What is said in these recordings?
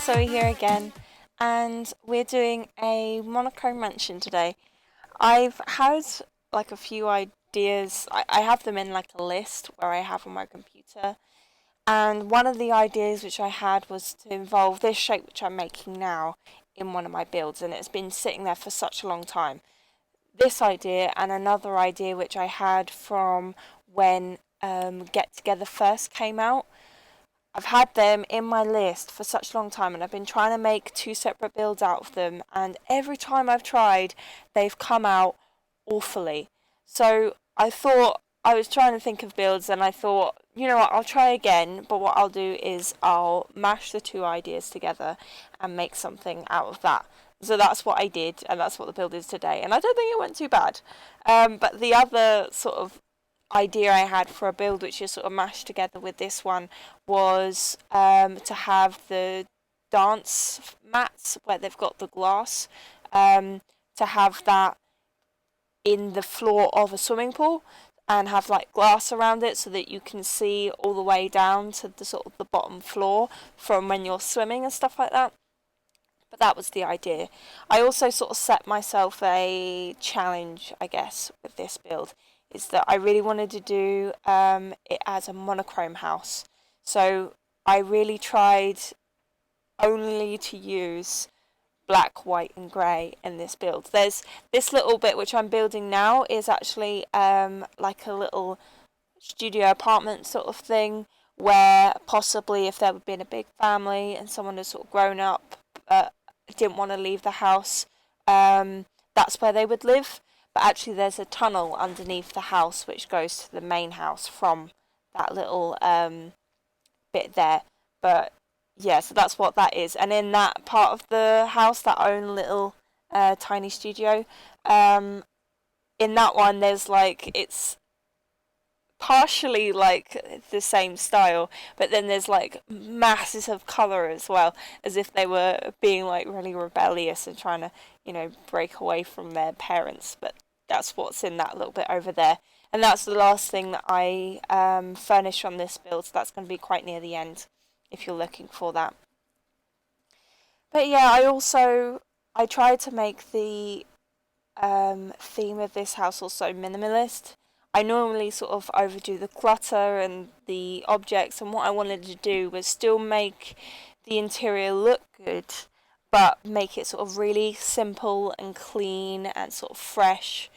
Zoe here again, and we're doing a monochrome mansion today. I've had like a few ideas. I have them in like a list where I have on my computer, and one of the ideas which I had was to involve this shape which I'm making now in one of my builds, and it's been sitting there for such a long time. This idea and another idea which I had from when Get Together first came out. I've had them in my list for such a long time, and I've been trying to make two separate builds out of them, and every time I've tried, they've come out awfully. So I thought, I was trying to think of builds, and I thought, you know what, I'll try again, but what I'll do is I'll mash the two ideas together and make something out of that. So that's what I did, and that's what the build is today, and I don't think it went too bad. But the other sort of idea I had for a build, which is sort of mashed together with this one, was to have the dance mats where they've got the glass, to have that in the floor of a swimming pool and have like glass around it so that you can see all the way down to the sort of the bottom floor from when you're swimming and stuff like that. But that was the idea. I also sort of set myself a challenge, I guess, with this build, is that I really wanted to do it as a monochrome house. So I really tried only to use black, white and grey in this build. There's this little bit which I'm building now is actually like a little studio apartment sort of thing, where possibly if there had been a big family and someone had sort of grown up, didn't want to leave the house, that's where they would live. But actually there's a tunnel underneath the house which goes to the main house from that little bit there. But yeah, so that's what that is. And in that part of the house, that own little tiny studio, in that one there's like, it's partially like the same style, but then there's like masses of color as well, as if they were being like really rebellious and trying to, break away from their parents. But that's what's in that little bit over there, and that's the last thing that I furnish on this build, so that's going to be quite near the end if you're looking for that. But yeah, I tried to make the theme of this house also minimalist. I normally sort of overdo the clutter and the objects, and what I wanted to do was still make the interior look good, but make it sort of really simple and clean and sort of fresh.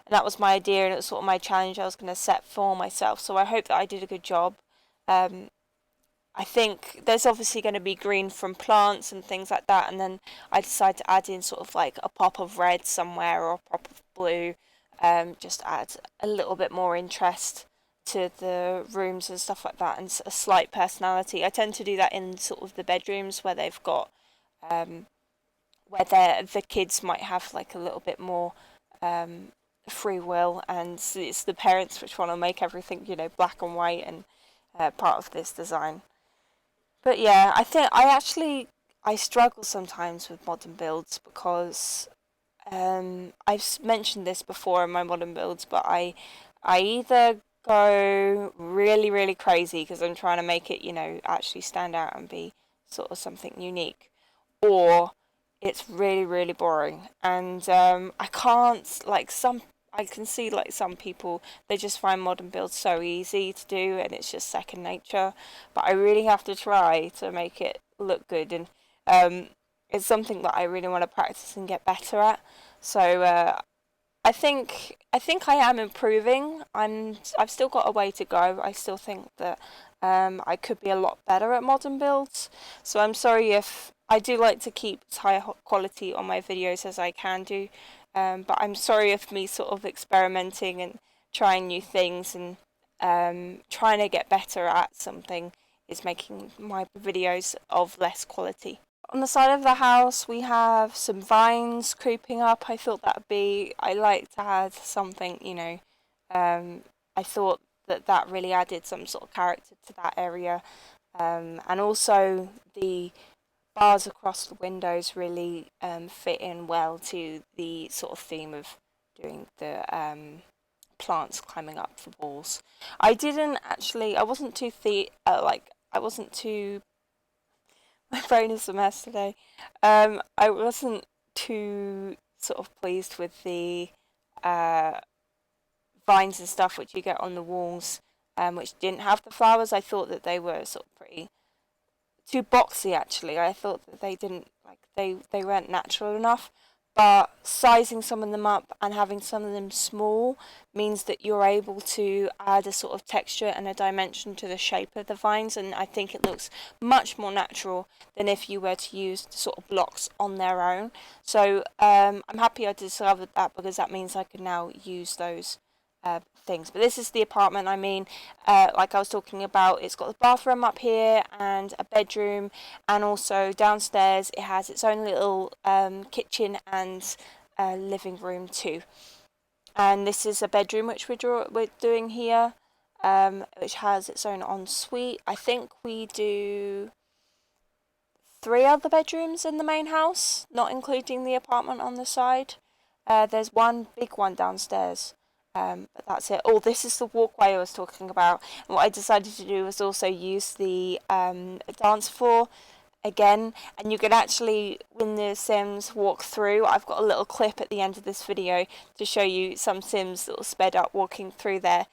And that was my idea, and it was sort of my challenge I was going to set for myself. So I hope that I did a good job. Um, I think there's obviously going to be green from plants and things like that, and then I decided to add in sort of like a pop of red somewhere or a pop of blue, just add a little bit more interest to the rooms and stuff like that, and a slight personality. I tend to do that in sort of the bedrooms where they've got, where the kids might have like a little bit more free will, and it's the parents which want to make everything, black and white and part of this design. But yeah, I think I struggle sometimes with modern builds because I've mentioned this before in my modern builds, but I either go really really crazy because I'm trying to make it, actually stand out and be sort of something unique, or it's really really boring, and I can't, like, some I can see like some people, they just find modern builds so easy to do and it's just second nature, but I really have to try to make it look good, and it's something that I really want to practice and get better at. So I think I am improving. I've still got a way to go. I still think that I could be a lot better at modern builds. So I'm sorry if I do like to keep as high quality on my videos as I can do. But I'm sorry if me sort of experimenting and trying new things and trying to get better at something is making my videos of less quality. On the side of the house, we have some vines creeping up. I thought I like to add something, I thought that that really added some sort of character to that area. And also the bars across the windows really fit in well to the sort of theme of doing the plants climbing up the walls. I didn't actually, I wasn't too, I wasn't too My brain is a mess today. I wasn't too sort of pleased with the uh, vines and stuff which you get on the walls, which didn't have the flowers. I thought that they were sort of pretty too boxy actually. I thought that they didn't like they weren't natural enough. But sizing some of them up and having some of them small means that you're able to add a sort of texture and a dimension to the shape of the vines, and I think it looks much more natural than if you were to use sort of blocks on their own. So I'm happy I discovered that because that means I can now use those things. But this is the apartment. I mean, like I was talking about, it's got the bathroom up here and a bedroom, and also downstairs it has its own little kitchen and living room too. And this is a bedroom which we're doing here, which has its own ensuite. I think we do three other bedrooms in the main house, not including the apartment on the side. There's one big one downstairs, but that's it. Oh, this is the walkway I was talking about. And what I decided to do was also use the dance floor again, and you can actually, when the Sims walk through, I've got a little clip at the end of this video to show you some Sims that will sped up walking through there.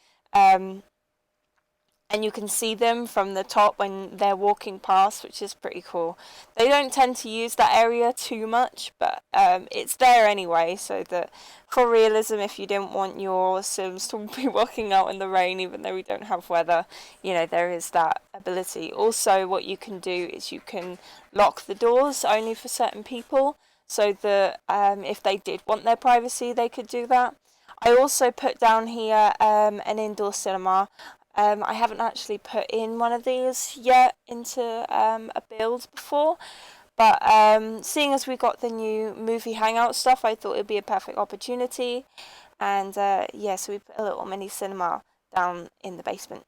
And you can see them from the top when they're walking past, which is pretty cool. They don't tend to use that area too much, but it's there anyway, so that for realism, if you didn't want your Sims to be walking out in the rain, even though we don't have weather, you know, there is that ability. Also, what you can do is you can lock the doors only for certain people, so that if they did want their privacy, they could do that. I also put down here an indoor cinema. I haven't actually put in one of these yet into a build before, but seeing as we got the new movie hangout stuff, I thought it would be a perfect opportunity. And yeah, so we put a little mini cinema down in the basement.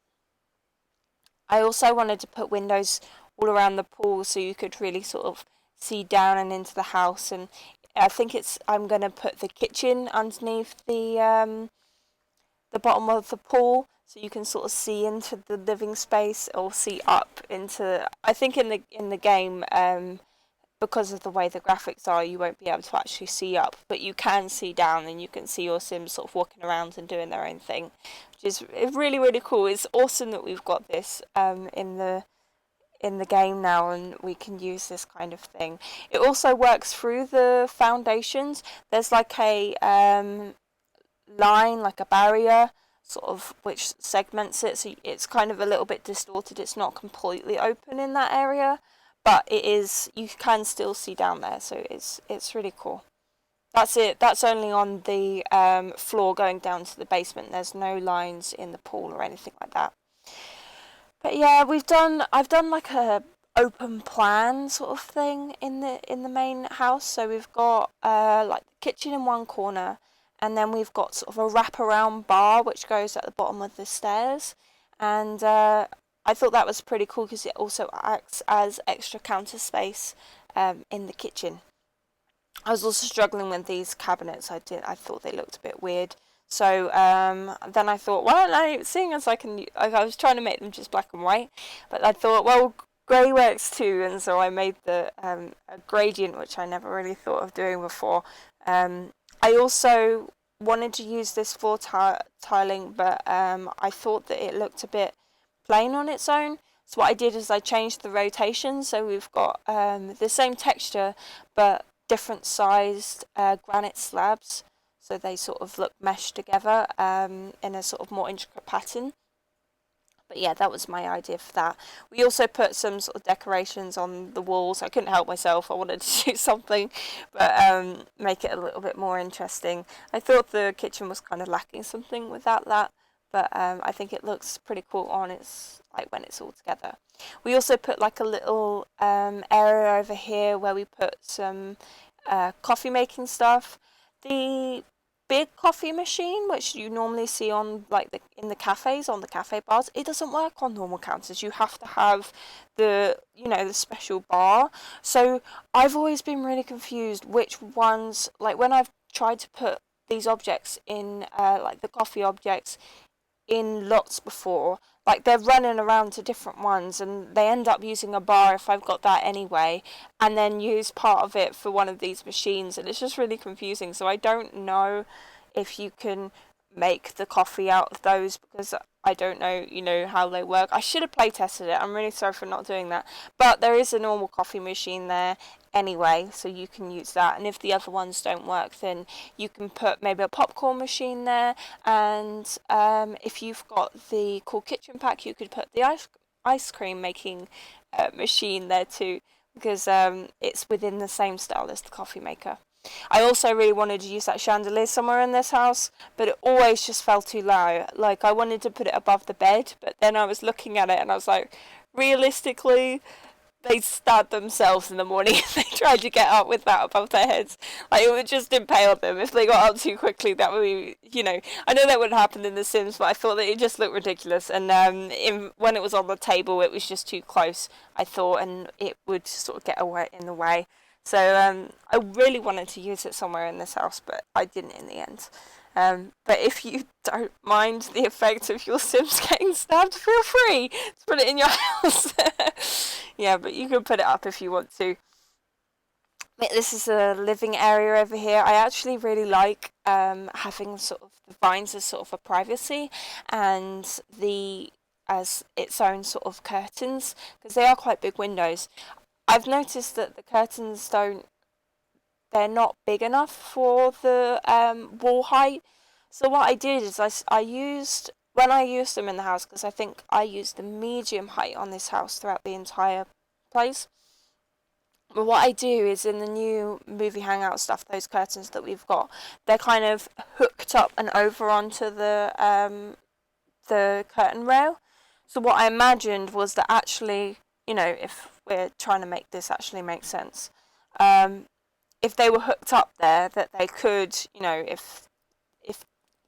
I also wanted to put windows all around the pool so you could really sort of see down and into the house. And I think I'm going to put the kitchen underneath the bottom of the pool so you can sort of see into the living space or see up into. I think in the game, because of the way the graphics are, you won't be able to actually see up, but you can see down and you can see your Sims sort of walking around and doing their own thing, which is really really cool. It's awesome that we've got this in the game now, and we can use this kind of thing. It also works through the foundations. There's like a line, like a barrier, sort of, which segments it, so it's kind of a little bit distorted. It's not completely open in that area, but it is. You can still see down there, so it's really cool. That's it. That's only on the floor going down to the basement. There's no lines in the pool or anything like that. But yeah, I've done like a open plan sort of thing in the main house. So we've got like the kitchen in one corner, and then we've got sort of a wraparound bar which goes at the bottom of the stairs, and I thought that was pretty cool because it also acts as extra counter space in the kitchen. I was also struggling with these cabinets. I thought they looked a bit weird. So then I thought, well, seeing as I was trying to make them just black and white, but I thought, well, grey works too, and so I made the a gradient, which I never really thought of doing before. I also wanted to use this floor tiling, but I thought that it looked a bit plain on its own. So what I did is I changed the rotation, so we've got the same texture, but different sized granite slabs, so they sort of look meshed together in a sort of more intricate pattern. But yeah, that was my idea for that. We also put some sort of decorations on the walls. I couldn't help myself. I wanted to do something, but make it a little bit more interesting. I thought the kitchen was kind of lacking something without that, but I think it looks pretty cool on its like when it's all together. We also put like a little area over here where we put some coffee making stuff. The big coffee machine, which you normally see on like in the cafes, on the cafe bars, it doesn't work on normal counters. You have to have the special bar. So I've always been really confused which ones, like when I've tried to put these objects in like the coffee objects in lots before. Like they're running around to different ones, and they end up using a bar if I've got that anyway, and then use part of it for one of these machines, and it's just really confusing. So I don't know if you can make the coffee out of those, because I don't know, how they work. I should have play tested it. I'm really sorry for not doing that. But there is a normal coffee machine there anyway, so you can use that. And if the other ones don't work, then you can put maybe a popcorn machine there. And if you've got the Cool Kitchen pack, you could put the ice cream making machine there too, because it's within the same style as the coffee maker. I also really wanted to use that chandelier somewhere in this house, but it always just fell too low. Like, I wanted to put it above the bed, but then I was looking at it and I was like, realistically, they stabbed themselves in the morning if they tried to get up with that above their heads. Like, it would just impale them. If they got up too quickly, that would be, I know that wouldn't happen in The Sims, but I thought that it just looked ridiculous. And when it was on the table, it was just too close, I thought, and it would sort of get in the way. So I really wanted to use it somewhere in this house, but I didn't in the end. But if you don't mind the effect of your Sims getting stabbed, feel free to put it in your house. Yeah, but you can put it up if you want to. This is a living area over here. I actually really like having sort of the vines as sort of a privacy, and as its own sort of curtains, because they are quite big windows. I've noticed that the curtains they're not big enough for the wall height. So what I did is when I used them in the house, because I think I used the medium height on this house throughout the entire place. But what I do is in the new movie hangout stuff, those curtains that we've got, they're kind of hooked up and over onto the curtain rail. So what I imagined was that actually, if we're trying to make this actually make sense, if they were hooked up there, that they could, if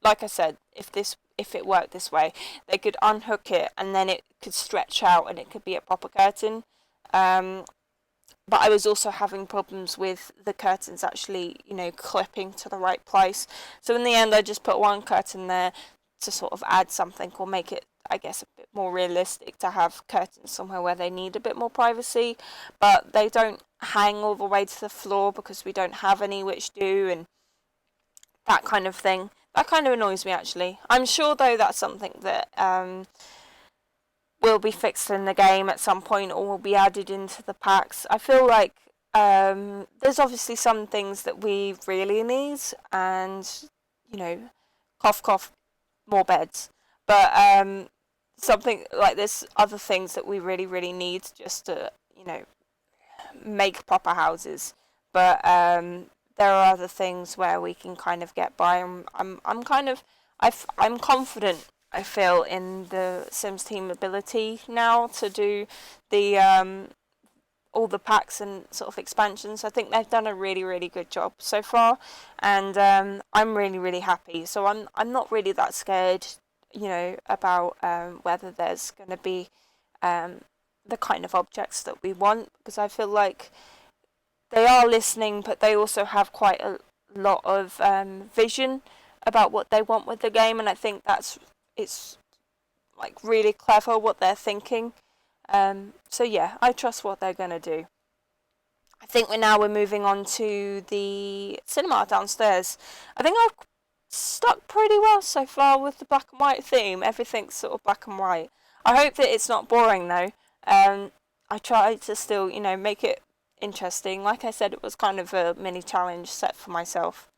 like I said, if it worked this way, they could unhook it and then it could stretch out and it could be a proper curtain. But I was also having problems with the curtains actually, clipping to the right place. So in the end, I just put one curtain there to sort of add something or make it, I guess, a bit more realistic to have curtains somewhere where they need a bit more privacy, but they don't hang all the way to the floor because we don't have any which do, and that kind of thing. That kind of annoys me, actually. I'm sure, though, that's something that will be fixed in the game at some point or will be added into the packs. I feel like there's obviously some things that we really need, and, cough, cough, more beds. But something like there's other things that we really, really need just to, make proper houses. But there are other things where we can kind of get by. I'm confident, I feel, in the Sims team ability now to do the all the packs and sort of expansions. I think they've done a really, really good job so far, and I'm really, really happy. So I'm not really that scared, about whether there's going to be the kind of objects that we want, because I feel like they are listening, but they also have quite a lot of vision about what they want with the game, and I think it's like really clever what they're thinking. So yeah, I trust what they're gonna do. I think we're moving on to the cinema downstairs. I think I've stuck pretty well so far with the black and white theme. Everything's sort of black and white. I hope that it's not boring though. I try to still, make it interesting. Like I said, it was kind of a mini challenge set for myself.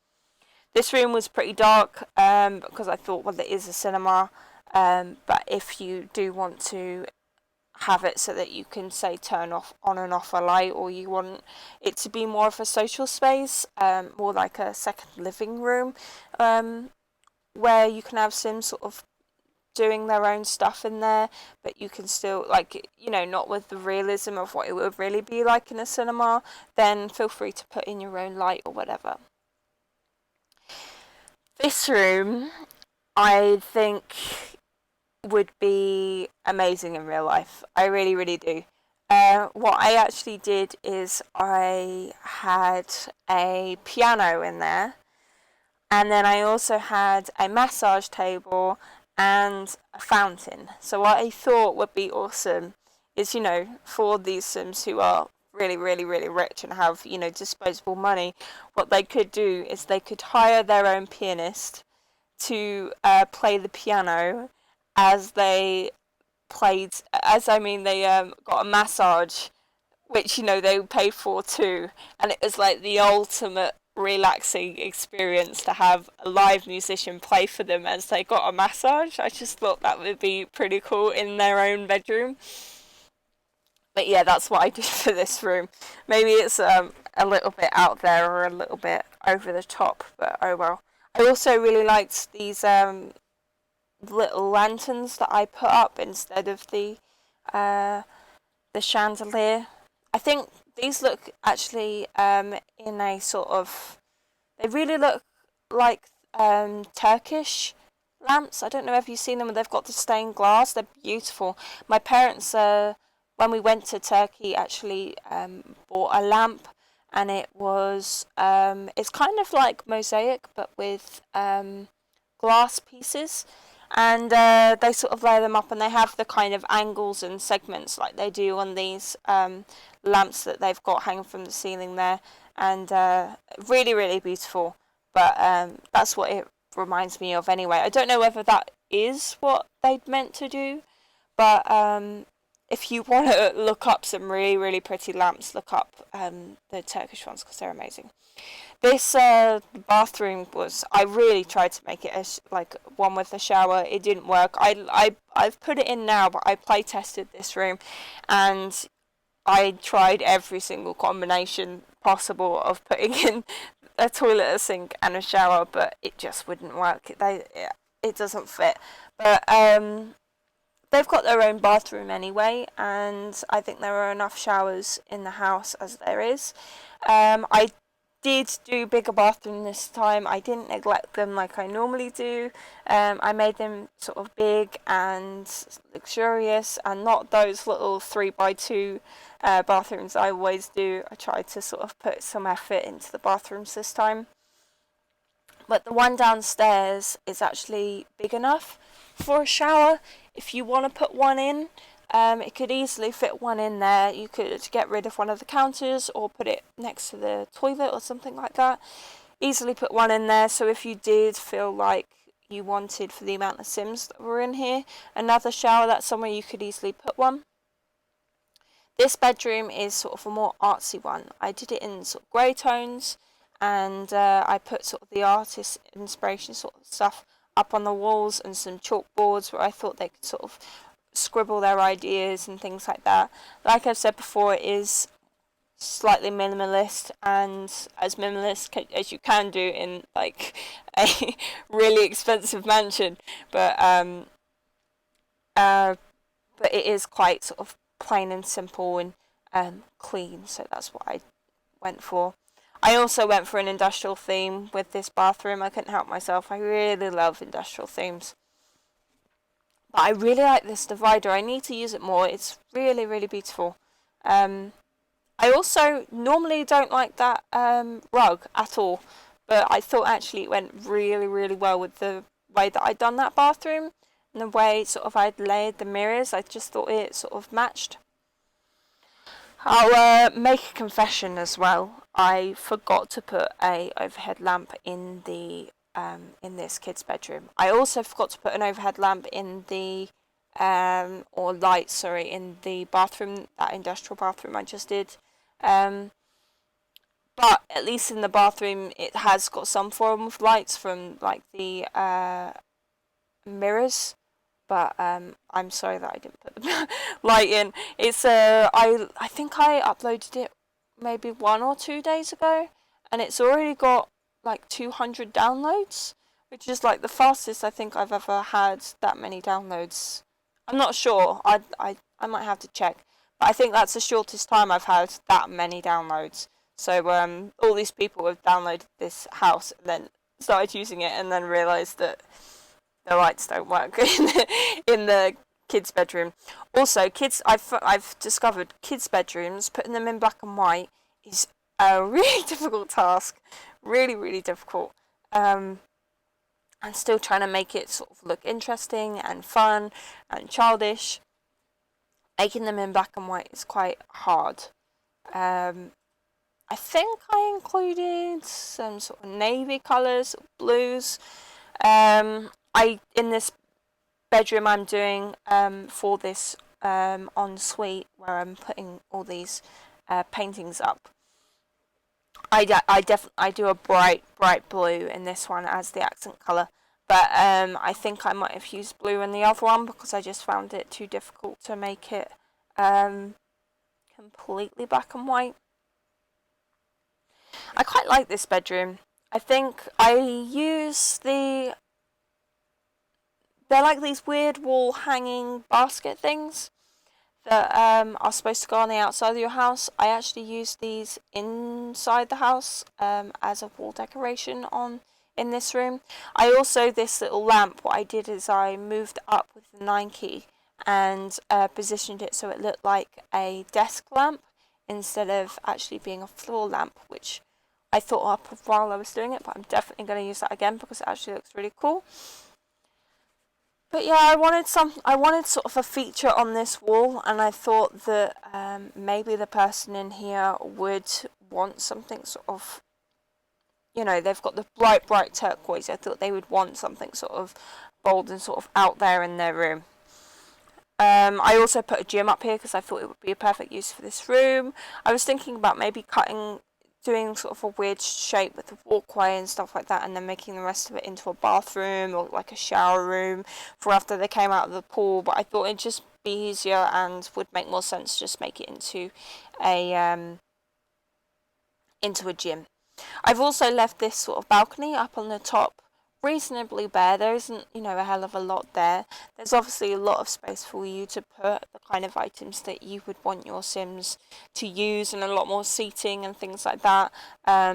This room was pretty dark because I thought, well, it is a cinema. But if you do want to have it so that you can, say, turn off on and off a light, or you want it to be more of a social space, more like a second living room, where you can have Sims sort of doing their own stuff in there, but you can still, not with the realism of what it would really be like in a cinema, then feel free to put in your own light or whatever. This room, I think, would be amazing in real life. I really, really do. What I actually did is I had a piano in there, and then I also had a massage table and a fountain. So what I thought would be awesome is, for these Sims who are really, really, really rich and have, disposable money, what they could do is they could hire their own pianist to play the piano as they they got a massage, which they paid for too, and it was like the ultimate relaxing experience to have a live musician play for them as they got a massage. I just thought that would be pretty cool in their own bedroom. But yeah, that's what I did for this room. Maybe it's a little bit out there or a little bit over the top, but oh well. I also really liked these little lanterns that I put up instead of uh, the chandelier. I think these look actually in a sort of. They really look like Turkish lamps. I don't know if you've seen them. They've got the stained glass. They're beautiful. My parents, when we went to Turkey, actually bought a lamp, and it's kind of like mosaic, but with glass pieces, and they sort of lay them up, and they have the kind of angles and segments like they do on these lamps that they've got hanging from the ceiling there, and really, really beautiful. But that's what it reminds me of anyway. I don't know whether that is what they'd meant to do, but if you want to look up some really, really pretty lamps, look up the Turkish ones because they're amazing. This bathroom I really tried to make it like one with a shower. It didn't work. I've put it in now, but I play tested this room, and I tried every single combination possible of putting in a toilet, a sink, and a shower, but it just wouldn't work. It doesn't fit. But they've got their own bathroom anyway, and I think there are enough showers in the house as there is. I did do bigger bathroom this time. I didn't neglect them like I normally do. I made them sort of big and luxurious, and not those little 3x2 bathrooms I always do. I tried to sort of put some effort into the bathrooms this time. But the one downstairs is actually big enough for a shower. If you want to put one in, it could easily fit one in there. You could get rid of one of the counters or put it next to the toilet or something like that. Easily put one in there. So if you did feel like you wanted, for the amount of Sims that were in here, another shower, that's somewhere you could easily put one. This bedroom is sort of a more artsy one. I did it in sort of grey tones, and I put sort of the artist inspiration sort of stuff up on the walls and some chalkboards where I thought they could sort of scribble their ideas and things like that. Like I've said before, it is slightly minimalist, and as minimalist as you can do in like a really expensive mansion, but it is quite sort of plain and simple and clean, so that's what I went for. I also went for an industrial theme with this bathroom. I couldn't help myself. I really love industrial themes. But I really like this divider. I need to use it more. It's really, really beautiful. I also normally don't like that rug at all, but I thought actually it went really, really well with the way that I'd done that bathroom and the way sort of I'd layered the mirrors. I just thought it sort of matched. I'll make a confession as well. I forgot to put a overhead lamp in this kid's bedroom. I also forgot to put an overhead lamp in the or light, sorry, in the bathroom, that industrial bathroom I just did. But at least in the bathroom, it has got some form of lights from like the mirrors. But I'm sorry that I didn't put the light in. It's I think I uploaded it maybe 1 or 2 days ago, and it's already got like 200 downloads, which is like the fastest I think I've ever had that many downloads. I'm not sure. I might have to check, but I think that's the shortest time I've had that many downloads. So all these people have downloaded this house and then started using it, and then realised that the lights don't work in the kids' bedroom. Also, I've discovered kids' bedrooms, putting them in black and white is a really difficult task. Really, really difficult. and still trying to make it sort of look interesting and fun and childish. Making them in black and white is quite hard. I think I included some sort of navy colours, blues. In this bedroom I'm doing for this ensuite where I'm putting all these paintings up. I do a bright blue in this one as the accent colour, but I think I might have used blue in the other one because I just found it too difficult to make it completely black and white. I quite like this bedroom. I think I use they're like these weird wall hanging basket things that are supposed to go on the outside of your house. I actually use these inside the house as a wall decoration in this room. I also, this little lamp, what I did is I moved up with the 9 key and positioned it so it looked like a desk lamp instead of actually being a floor lamp, which I thought up while I was doing it, but I'm definitely going to use that again because it actually looks really cool. But yeah, I wanted sort of a feature on this wall, and I thought that maybe the person in here would want something sort of, they've got the bright turquoise. I thought they would want something sort of bold and sort of out there in their room. I also put a gym up here because I thought it would be a perfect use for this room. I was thinking about maybe doing sort of a weird shape with the walkway and stuff like that, and then making the rest of it into a bathroom or like a shower room for after they came out of the pool. But I thought it'd just be easier and would make more sense to just make it into a gym. I've also left this sort of balcony up on the top reasonably bare. There isn't, a hell of a lot there. There's obviously a lot of space for you to put the kind of items that you would want your Sims to use, and a lot more seating and things like that.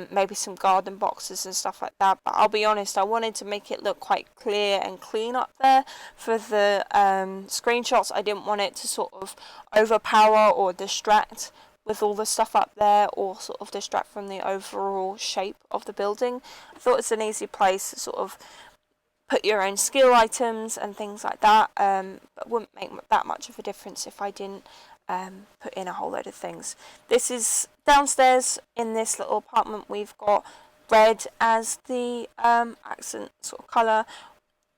Maybe some garden boxes and stuff like that. But I'll be honest, I wanted to make it look quite clear and clean up there for the screenshots. I didn't want it to sort of overpower or distract with all the stuff up there, or sort of distract from the overall shape of the building. I thought it's an easy place to sort of put your own skill items and things like that, but wouldn't make that much of a difference if I didn't put in a whole load of things. This is downstairs in this little apartment. We've got red as the accent sort of colour.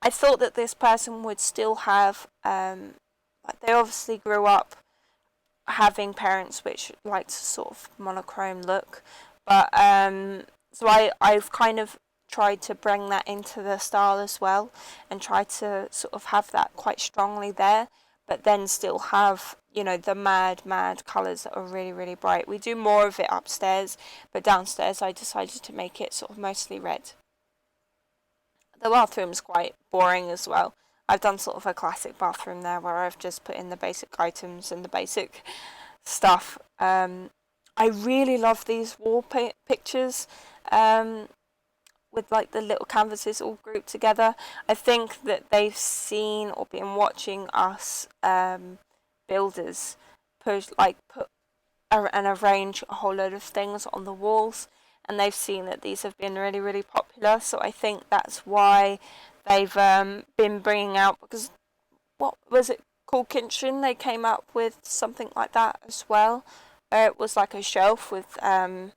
I thought that this person would still have, like they obviously grew up having parents which like to sort of monochrome look, but so I've kind of tried to bring that into the style as well, and try to sort of have that quite strongly there, but then still have the mad colours that are really, really bright. We do more of it upstairs, but downstairs I decided to make it sort of mostly red. The bathroom's quite boring as well. I've done sort of a classic bathroom there where I've just put in the basic items and the basic stuff. I really love these wall pictures with like the little canvases all grouped together. I think that they've seen or been watching us builders put and arrange a whole load of things on the walls, and they've seen that these have been really, really popular. So I think that's why they've been bringing out, because what was it called, Kitchen? They came up with something like that as well. It was like a shelf with a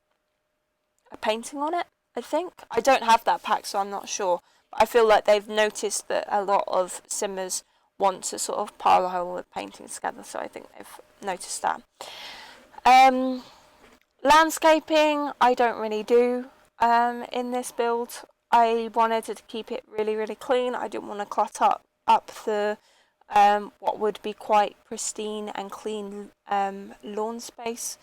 painting on it, I think. I don't have that pack, so I'm not sure. But I feel like they've noticed that a lot of Simmers want to sort of pile a whole with paintings together, so I think they've noticed that. Landscaping, I don't really do in this build. I wanted to keep it really, really clean. I didn't want to clutter up the what would be quite pristine and clean lawn space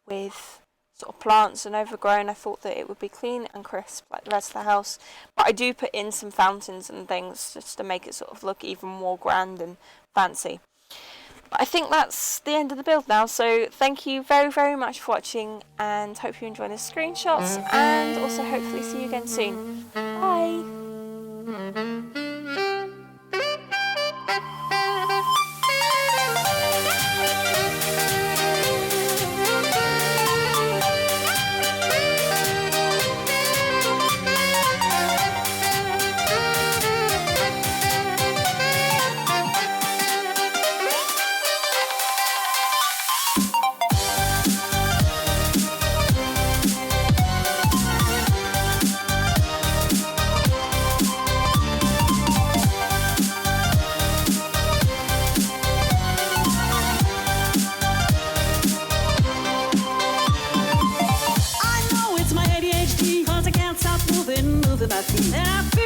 with sort of plants and overgrown. I thought that it would be clean and crisp like the rest of the house. But I do put in some fountains and things just to make it sort of look even more grand and fancy. But I think that's the end of the build now, so thank you very, very much for watching, and hope you enjoy the screenshots, and also hopefully see you again soon. Bye! Then I